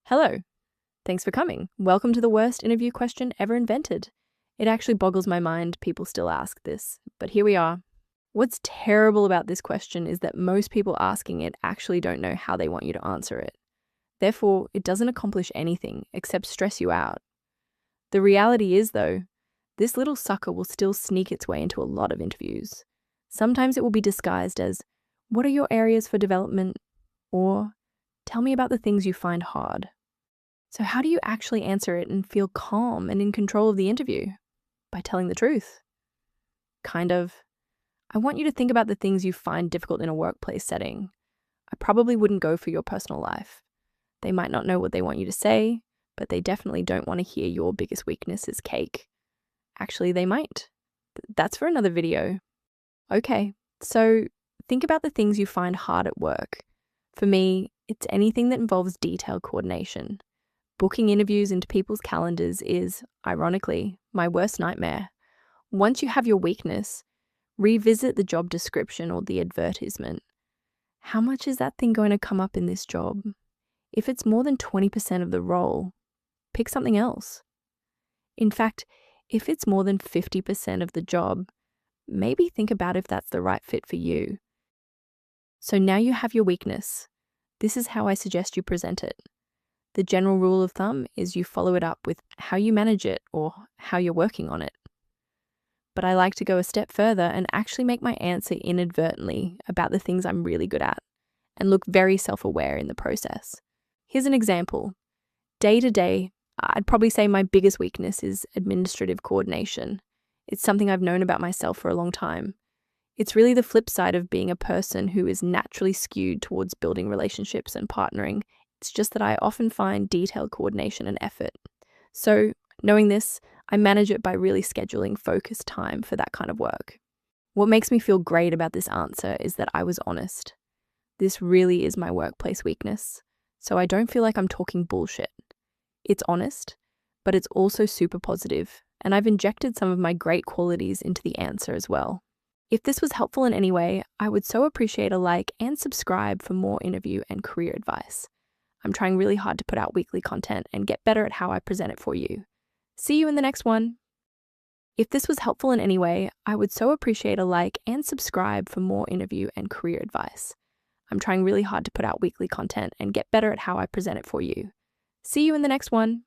Hello. Thanks for coming. Welcome to the worst interview question ever invented. It actually boggles my mind people still ask this, but here we are. What's terrible about this question is that most people asking it actually don't know how they want you to answer it. Therefore, it doesn't accomplish anything except stress you out. The reality is, though, this little sucker will still sneak its way into a lot of interviews. Sometimes it will be disguised as, "What are your areas for development?" or "Tell me about the things you find hard." So how do you actually answer it and feel calm and in control of the interview? By telling the truth. Kind of. I want you to think about the things you find difficult in a workplace setting. I probably wouldn't go for your personal life. They might not know what they want you to say, but they definitely don't want to hear your biggest weakness is cake. Actually, they might. That's for another video. Okay, so think about the things you find hard at work. For me, it's anything that involves detailed coordination. Booking interviews into people's calendars is, ironically, my worst nightmare. Once you have your weakness, revisit the job description or the advertisement. How much is that thing going to come up in this job? If it's more than 20% of the role, pick something else. In fact, if it's more than 50% of the job, maybe think about if that's the right fit for you. So now you have your weakness. This is how I suggest you present it. The general rule of thumb is you follow it up with how you manage it or how you're working on it. But I like to go a step further and actually make my answer inadvertently about the things I'm really good at and look very self-aware in the process. Here's an example. Day to day, I'd probably say my biggest weakness is administrative coordination. It's something I've known about myself for a long time. It's really the flip side of being a person who is naturally skewed towards building relationships and partnering. It's just that I often find detailed coordination an effort. So, knowing this, I manage it by really scheduling focused time for that kind of work. What makes me feel great about this answer is that I was honest. This really is my workplace weakness, so I don't feel like I'm talking bullshit. It's honest, but it's also super positive, and I've injected some of my great qualities into the answer as well. If this was helpful in any way, I would so appreciate a like and subscribe for more interview and career advice. I'm trying really hard to put out weekly content and get better at how I present it for you. See you in the next one. If this was helpful in any way, I would so appreciate a like and subscribe for more interview and career advice. I'm trying really hard to put out weekly content and get better at how I present it for you. See you in the next one.